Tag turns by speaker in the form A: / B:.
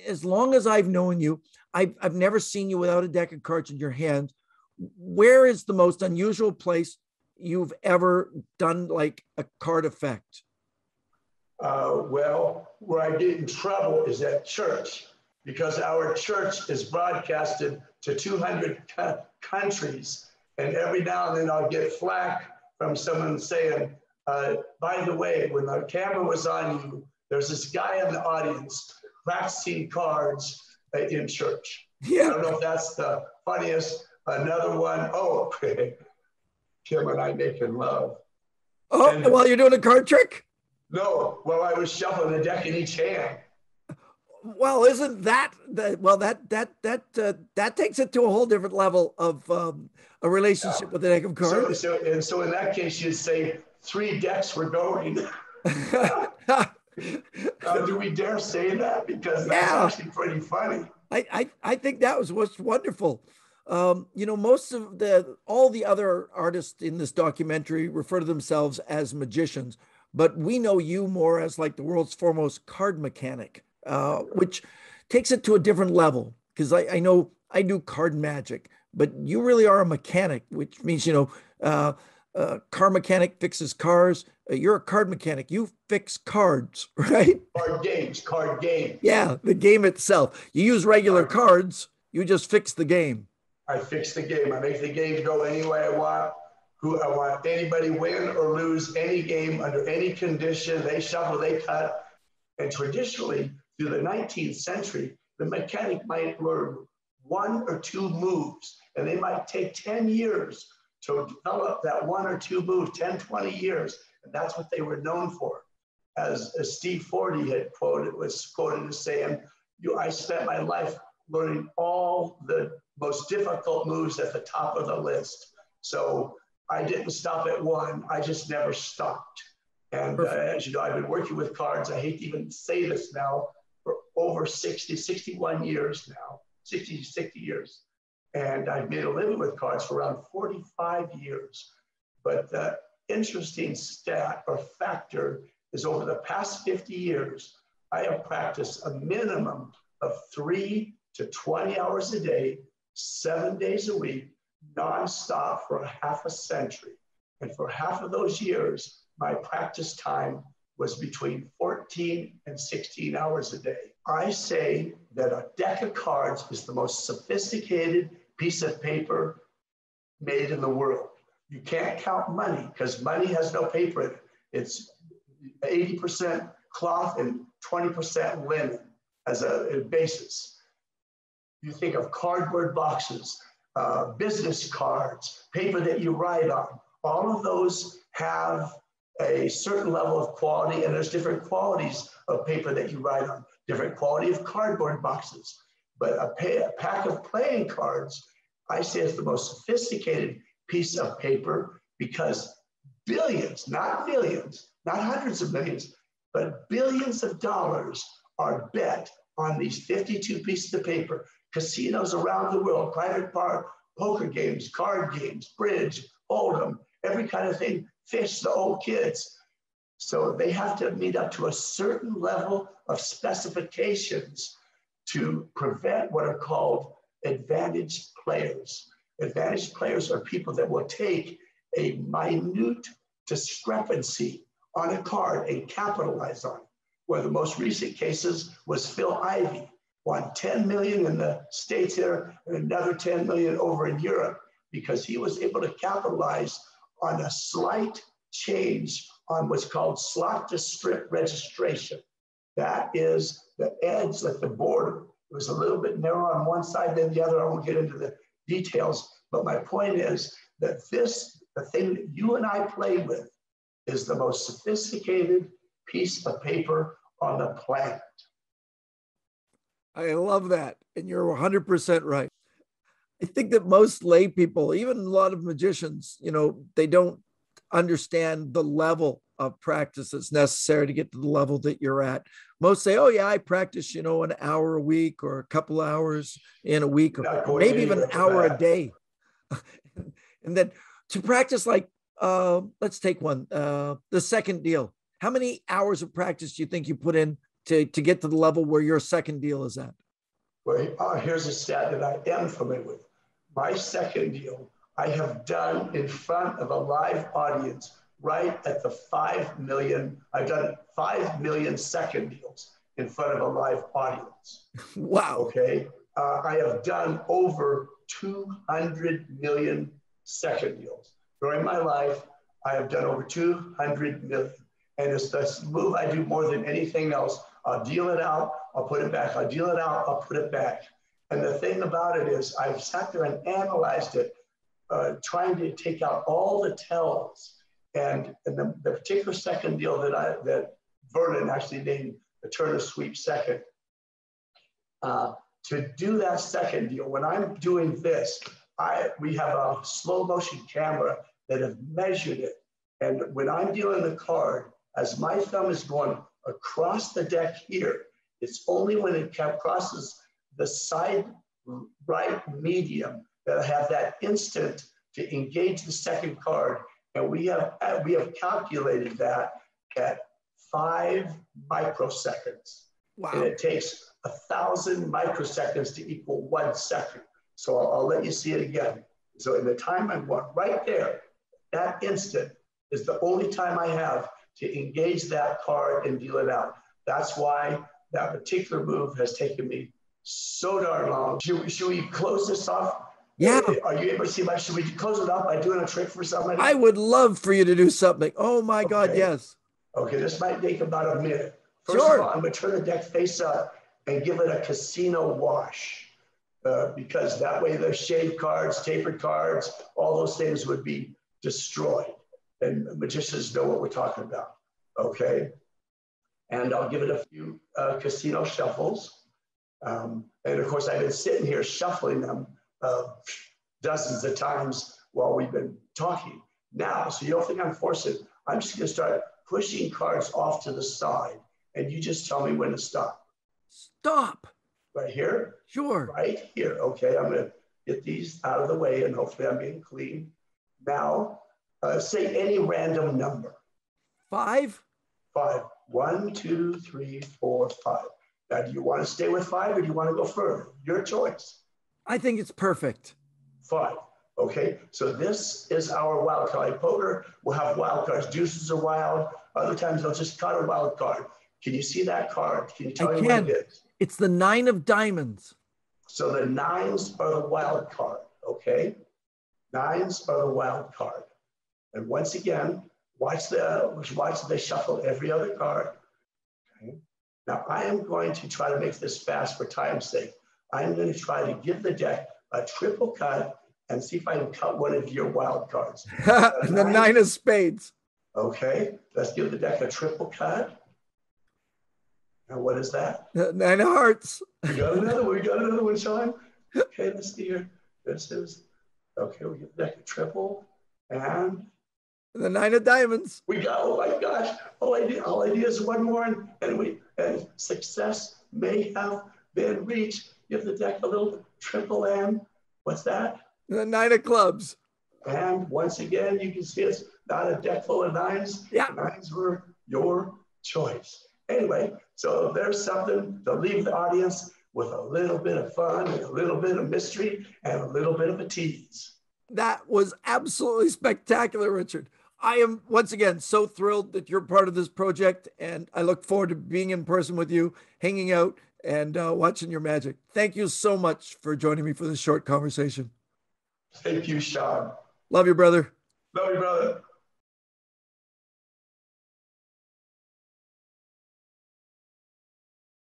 A: as long as I've known you, I've never seen you without a deck of cards in your hand. Where is the most unusual place you've ever done like a card effect?
B: Well, where I get in trouble is at church, because our church is broadcasted to 200 countries. And every now and then I'll get flack from someone saying, by the way, when the camera was on you, there's this guy in the audience practicing cards in church.
A: Yeah.
B: I don't know if that's the funniest. Another one, oh, Kim and I making love.
A: Oh,
B: and
A: while you're doing a card trick?
B: No, well, I was shuffling the deck in each hand.
A: Well, isn't that that takes it to a whole different level of a relationship with the deck of cards?
B: So in that case, you'd say 3 decks were going. Do we dare say that? Because that's actually pretty funny.
A: I think that was what's wonderful. Most of all the other artists in this documentary refer to themselves as magicians, but we know you more as like the world's foremost card mechanic, which takes it to a different level. Because I know I do card magic, but you really are a mechanic, which means, car mechanic fixes cars. You're a card mechanic. You fix cards, right?
B: Card games.
A: Yeah, the game itself. You use regular cards. You just fix the game.
B: I fix the game. I make the game go any way I want. I want anybody win or lose any game under any condition. They shuffle, they cut. And traditionally, through the 19th century, the mechanic might learn 1 or 2 moves, and they might take 10 years to develop that 1 or 2 moves, 10, 20 years. And that's what they were known for. As Steve Forte had was quoted as saying, I spent my life learning all the most difficult moves at the top of the list. So I didn't stop at 1, I just never stopped. And as you know, I've been working with cards, I hate to even say this now, for over 61 years now, 60 years. And I've made a living with cards for around 45 years. But the interesting stat or factor is over the past 50 years, I have practiced a minimum of 3 to 20 hours a day, 7 days a week, nonstop for a half a century. And for half of those years, my practice time was between 14 and 16 hours a day. I say that a deck of cards is the most sophisticated piece of paper made in the world. You can't count money because money has no paper in it. It's 80% cloth and 20% linen as a basis. You think of cardboard boxes, business cards, paper that you write on. All of those have a certain level of quality, and there's different qualities of paper that you write on, different quality of cardboard boxes. But a pack of playing cards, I say, is the most sophisticated piece of paper because billions, not millions, not hundreds of millions, but billions of dollars are bet on these 52 pieces of paper. Casinos around the world, private poker games, card games, bridge, hold'em, every kind of thing, fish, the old kids. So they have to meet up to a certain level of specifications to prevent what are called advantaged players. Advantaged players are people that will take a minute discrepancy on a card and capitalize on it. One of the most recent cases was Phil Ivey, won 10 million in the States here and another 10 million over in Europe because he was able to capitalize on a slight change on what's called slot to strip registration. That is the edge, like the border. It was a little bit narrow on one side than the other. I won't get into the details, but my point is that the thing that you and I play with is the most sophisticated piece of paper on the planet.
A: I love that. And you're 100% right. I think that most lay people, even a lot of magicians, they don't understand the level of practice that's necessary to get to the level that you're at. Most say, oh yeah, I practice, an hour a week or a couple hours in a week, or maybe even an hour a day. And then to practice, like, let's take one, the second deal. How many hours of practice do you think you put in to get to the level where your second deal is at?
B: Well, here's a stat that I am familiar with. My second deal, I have done in front of a live audience right at the 5 million. I've done 5 million second deals in front of a live audience.
A: Wow.
B: Okay. I have done over 200 million second deals. During my life, I have done over 200 million. And it's this move I do more than anything else. I'll deal it out, I'll put it back. I'll deal it out, I'll put it back. And the thing about it is I've sat there and analyzed it, trying to take out all the tells. And the particular second deal that Vernon actually named the Turner Sweep second, to do that second deal, when I'm doing this, we have a slow motion camera that have measured it. And when I'm dealing the card, as my thumb is going across the deck here, it's only when it crosses the side right medium that I have that instant to engage the second card. And we have calculated that at 5 microseconds.
A: Wow.
B: And it takes 1,000 microseconds to equal 1 second. So I'll let you see it again. So in the time I'm going right there, that instant is the only time I have to engage that card and deal it out. That's why that particular move has taken me so darn long. Should we close this off?
A: Yeah.
B: Are you able to see should we close it up by doing a trick for somebody?
A: I would love for you to do something. Oh my God, yes.
B: Okay, this might take about a minute. First of all, I'm gonna turn the deck face up and give it a casino wash. Because that way the shaved cards, tapered cards, all those things would be destroyed. And magicians know what we're talking about, okay? And I'll give it a few casino shuffles. And of course, I've been sitting here shuffling them dozens of times while we've been talking. Now, so you don't think I'm forcing, I'm just gonna start pushing cards off to the side, and you just tell me when to stop.
A: Stop.
B: Right here?
A: Sure.
B: Right here, okay, I'm gonna get these out of the way and hopefully I'm being clean. Now, say any random number.
A: 5?
B: 5. 1, 2, 3, 4, 5. Now, do you want to stay with 5 or do you want to go further? Your choice.
A: I think it's perfect.
B: 5. Okay, so this is our wild card. Like poker, we'll have wild cards. Deuces are wild. Other times they'll just cut a wild card. Can you see that card? Can you tell me what it is?
A: It's the 9 of diamonds.
B: So the 9s are the wild card, okay? 9s are the wild card. And once again, watch they shuffle every other card. Okay. Now I am going to try to make this fast for time's sake. I'm going to try to give the deck a triple cut and see if I can cut one of your wild cards.
A: The 9 of spades.
B: Okay, let's give the deck a triple cut. Now what is that?
A: 9 of hearts.
B: We got another one, Shawn. Okay, let's see here. This is, okay, we give the deck a triple and
A: the 9 of diamonds.
B: We go, oh my gosh, all I need is one more and success may have been reached. Give the deck a little triple and what's that?
A: The 9 of clubs.
B: And once again, you can see it's not a deck full of 9s.
A: Yeah.
B: 9s were your choice. Anyway, so there's something to leave the audience with a little bit of fun and a little bit of mystery and a little bit of a tease.
A: That was absolutely spectacular, Richard. I am, once again, so thrilled that you're part of this project, and I look forward to being in person with you, hanging out, and watching your magic. Thank you so much for joining me for this short conversation.
B: Thank you, Shawn.
A: Love you, brother.
B: Love you, brother.